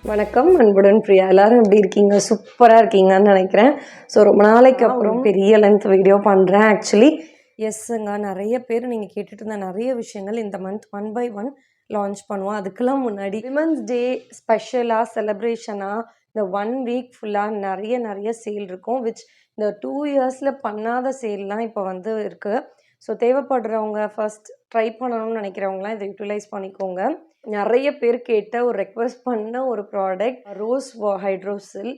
வணக்கம், அன்புடன் பிரியா. எல்லாரும் எப்படி இருக்கீங்க? சூப்பராக இருக்கீங்கன்னு நினைக்கிறேன். ஸோ ரொம்ப நாளைக்கு அப்புறம் பெரிய லென்த் வீடியோ பண்ணுறேன். ஆக்சுவலி எஸ்ஸுங்க, நிறைய பேர் நீங்கள் கேட்டுட்டு இருந்த நிறைய விஷயங்கள் இந்த மந்த் 1 by 1 லான்ச் பண்ணுவோம். அதுக்கெல்லாம் முன்னாடி விமன்ஸ் டே ஸ்பெஷலாக செலிப்ரேஷனாக இந்த 1 வீக் ஃபுல்லாக நிறைய சேல் இருக்கும். இந்த 2 இயர்ஸில் பண்ணாத சேல்லாம் இப்போ வந்து இருக்குது. ஸோ தேவைப்படுறவங்க ஃபர்ஸ்ட் ட்ரை பண்ணணும்னு நினைக்கிறவங்களாம் இதை யூட்டிலைஸ் பண்ணிக்கோங்க. நிறைய பேர் கேட்ட ஒரு ரெக்வெஸ்ட் பண்ண ஒரு ப்ராடக்ட் ரோஸ் ஹைட்ரோசில்.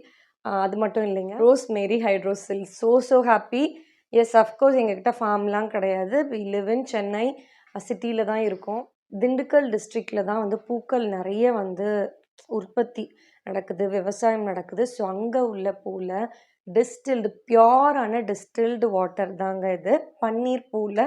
அது மட்டும் இல்லைங்க, rosemary hydrosol. So happy. Yes, of course எங்ககிட்ட ஃபார்ம்லாம் கிடையாது. வி லிவ் இன் சென்னை சிட்டியில் தான் இருக்கோம். திண்டுக்கல் டிஸ்ட்ரிக்டில் தான் வந்து பூக்கள் நிறைய வந்து உற்பத்தி நடக்குது, விவசாயம் நடக்குது. ஸோ அங்கே உள்ள பூவில் டிஸ்டில்டு பியோரான டிஸ்டில்டு வாட்டர் தாங்க இது. பன்னீர் பூவில்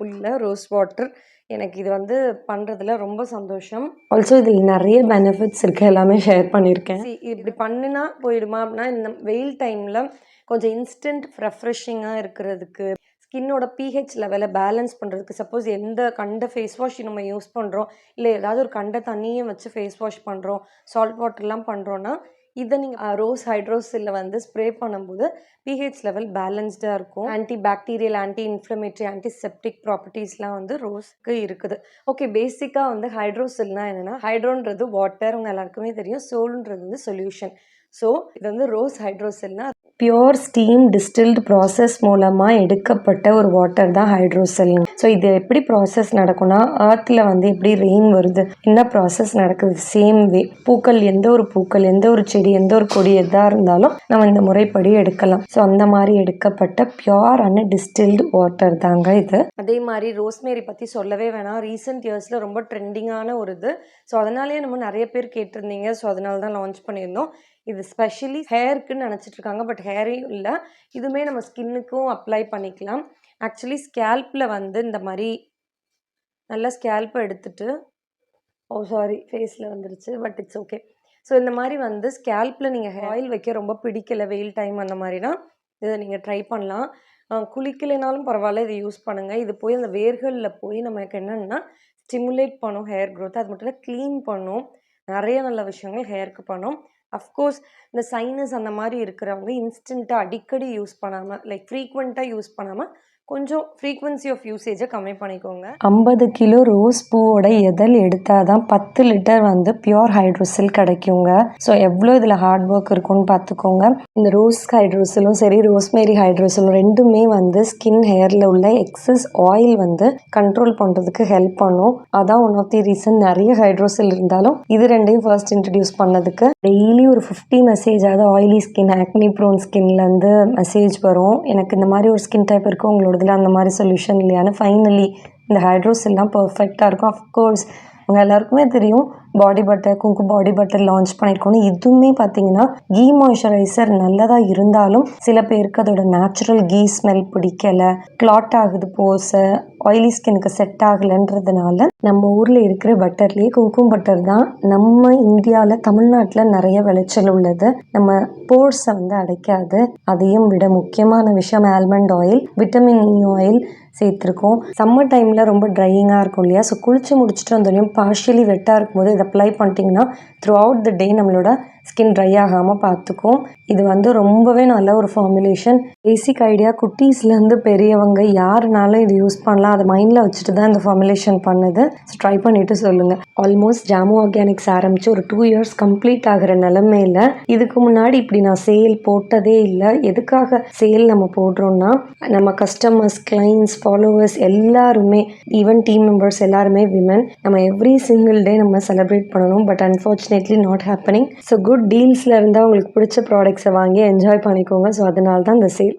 உள்ள ரோஸ் வாட்டர். எனக்கு இது வந்து பண்ணுறதுல ரொம்ப சந்தோஷம். ஆல்சோ இதில் நிறைய பெனிஃபிட்ஸ் இருக்குது, எல்லாமே ஷேர் பண்ணியிருக்கேன். இப்படி பண்ணினா போயிடுமா அப்படின்னா, இந்த வெயில் டைமில் கொஞ்சம் இன்ஸ்டன்ட் ரெஃப்ரெஷிங்காக இருக்கிறதுக்கு, ஸ்கின்னோட pH லெவலை பேலன்ஸ் பண்ணுறதுக்கு, சப்போஸ் எந்த கண்ட ஃபேஸ் வாஷ் நம்ம யூஸ் பண்ணுறோம், இல்லை ஏதாவது ஒரு கண்ட தண்ணியை வச்சு ஃபேஸ் வாஷ் பண்ணுறோம், சால்ட் வாட்டர்லாம் பண்ணுறோன்னா, இதை நீங்கள் ரோஸ் ஹைட்ரோசில்ல வந்து ஸ்ப்ரே பண்ணும்போது pH லெவல் பேலன்ஸ்டாக இருக்கும். Anti bacterial, anti inflammatory, antiseptic ப்ராப்பர்ட்டிஸ்லாம் வந்து ரோஸ்க்கு இருக்குது. ஓகே, பேசிக்காக வந்து ஹைட்ரோசில்னால் என்னென்னா, ஹைட்ரோன்றது வாட்டர், உங்கள் எல்லாருக்குமே தெரியும். சோல்ன்றது வந்து சொல்யூஷன். ஸோ இது வந்து ரோஸ் ஹைட்ரோசில்னால் பியோர் ஸ்டீம் டிஸ்டில்டு ப்ராசஸ் மூலமாக எடுக்கப்பட்ட ஒரு வாட்டர் தான் ஹைட்ரோசில். ஸோ இது எப்படி ப்ராசஸ் நடக்கும்னா, ஆர்த்தில் வந்து எப்படி ரெயின் வருது, என்ன ப்ராசஸ் நடக்குது, சேம் வே பூக்கள், எந்த ஒரு செடி, எந்த ஒரு கொடி எதாக இருந்தாலும் நம்ம இந்த முறைப்படி எடுக்கலாம். ஸோ அந்த மாதிரி எடுக்கப்பட்ட பியோரான டிஸ்டில்டு வாட்டர் தாங்க இது. அதே மாதிரி ரோஸ்மேரி பற்றி சொல்லவே வேணாம். ரீசெண்ட் இயர்ஸில் ரொம்ப ட்ரெண்டிங்கான ஒரு இது. ஸோ அதனாலேயே நம்ம நிறைய பேர் கேட்டிருந்தீங்க. ஸோ அதனால தான் லான்ச் பண்ணியிருந்தோம். இது ஸ்பெஷலி ஹேருக்குன்னு நினச்சிட்டு இருக்காங்க, பட் ஹேரையும் இல்லை, இதுவுமே நம்ம ஸ்கின்னுக்கும் அப்ளை பண்ணிக்கலாம். ஆக்சுவலி ஸ்கேல்பில் வந்து இந்த மாதிரி நல்லா ஸ்கேல்ப்பை எடுத்துட்டு, ஃபேஸில் வந்துருச்சு, பட் இட்ஸ் ஓகே. ஸோ இந்த மாதிரி வந்து ஸ்கேல்பில் நீங்கள் ஆயில் வைக்க ரொம்ப பிடிக்கல, வெயில் டைம் அந்த மாதிரினா இதை நீங்கள் ட்ரை பண்ணலாம். குளிக்கலைனாலும் பரவாயில்ல, இதை யூஸ் பண்ணுங்கள். இது போய் அந்த வேர்களில் போய் நமக்கு என்னென்னா ஸ்டிமுலேட் பண்ணும் ஹேர் க்ரோத். அது மட்டும் இல்லை, க்ளீன் பண்ணும், நிறைய நல்ல விஷயங்கள் ஹேருக்கு பண்ணும். அஃப்கோர்ஸ் இந்த சைனஸ் அந்த மாதிரி இருக்கிறவங்க இன்ஸ்டண்ட்டாக அடிக்கடி யூஸ் பண்ணாமல், லைக் ஃப்ரீக்வெண்ட்டாக யூஸ் பண்ணாமல் கொஞ்சம் ஃப்ரீக்வன்சி ஆஃப் யூசேஜை கம்மி பண்ணிக்கோங்க. 50 கிலோ ரோஸ் பூவோட எதல் எடுத்தால் தான் 10 லிட்டர் வந்து பியோர் ஹைட்ரோசில் கிடைக்குங்க. ஸோ எவ்வளோ இதில் ஹார்ட் ஒர்க் இருக்குன்னு பார்த்துக்கோங்க. இந்த ரோஸ் ஹைட்ரோசிலும் சரி, ரோஸ்மேரி ஹைட்ரோசிலும் ரெண்டுமே வந்து ஸ்கின், ஹேரில் உள்ள எக்ஸஸ் ஆயில் வந்து கண்ட்ரோல் பண்ணுறதுக்கு ஹெல்ப் பண்ணும். அதான் ஒன் ஆஃப் தி ரீசன் நிறைய ஹைட்ரோசில் இருந்தாலும் இது ரெண்டையும் ஃபர்ஸ்ட் இன்ட்ரடியூஸ் பண்ணதுக்கு. டெய்லி ஒரு 50 மெசேஜ், அதாவது ஆயிலி ஸ்கின், ஆக்னி ப்ரோன் ஸ்கின்லேருந்து மெசேஜ் வரும். எனக்கு இந்த மாதிரி ஒரு ஸ்கின் டைப் இருக்குது, உங்களோட இதில் அந்த மாதிரி சொல்யூஷன் இல்லையான்னு. ஃபைனலி இந்த ஹைட்ரோசில்லாம் பர்ஃபெக்டாக இருக்கும். அஃப்கோர்ஸ் உங்கள் எல்லாருக்குமே தெரியும், பாடி பட்டர், குங்கு பாடி பட்டர் லான்ச் பண்ணியிருக்கோன்னு. இதுவுமே பார்த்தீங்கன்னா கீ மாய்ஸ்சரைசர் நல்லதாக இருந்தாலும் சில பேருக்கு அதோட நேச்சுரல் கீ ஸ்மெல் பிடிக்கலை, கிளாட் ஆகுது போஸை, ஆயிலி ஸ்கின்னுக்கு செட் ஆகலைன்றதுனால நம்ம ஊரில் இருக்கிற பட்டர்லேயே குங்குமம் பட்டர் தான் நம்ம இந்தியாவில், தமிழ்நாட்டில் நிறைய விளைச்சல் உள்ளது. நம்ம போர்ஸை வந்து அடைக்காது. அதையும் விட முக்கியமான விஷயம் almond oil, vitamin E oil சேர்த்துருக்கோம். சம்மர் டைமில் ரொம்ப ட்ரையிங்காக இருக்கும் இல்லையா? ஸோ குளிச்சு முடிச்சுட்டு வந்தோடனையும் பார்ஷியலி வெட்டாக இருக்கும்போது இதை அப்ளை பண்ணிட்டீங்கன்னா த்ரூ அவுட் த டே நம்மளோட ஸ்கின் ட்ரை ஆகாமல் பார்த்துக்கும். இது வந்து ரொம்பவே நல்ல ஒரு ஃபார்முலேஷன். பேசிக் ஐடியா, குட்டீஸ்லேருந்து பெரியவங்க யாருனாலும் இது யூஸ் பண்ணலாம். அதை மைண்டில் வச்சுட்டு தான் இந்த ஃபார்முலேஷன் பண்ணுது. ஸோ ட்ரை பண்ணிவிட்டு சொல்லுங்கள். ஆல்மோஸ்ட் ஜாமு ஆர்கானிக்ஸ் ஆரம்பித்து ஒரு 2 இயர்ஸ் கம்ப்ளீட் ஆகிற நிலமையில் இதுக்கு முன்னாடி இப்படி நான் சேல் போட்டதே இல்லை. எதுக்காக சேல் நம்ம போடுறோன்னா, நம்ம கஸ்டமர்ஸ், கிளைண்ட்ஸ், ஃபாலோவர்ஸ் எல்லாருமே, ஈவன் டீம் மெம்பர்ஸ் எல்லாருமே விமன். நம்ம எவ்ரி சிங்கிள் டே நம்ம செலிப்ரேட் பண்ணணும். But unfortunately not happening. So good டீல்ஸில் இருந்தால் உங்களுக்கு பிடிச்ச ப்ராடக்ட்ஸை வாங்கி என்ஜாய் பண்ணிக்கோங்க. ஸோ அதனால தான் இந்த சேல்.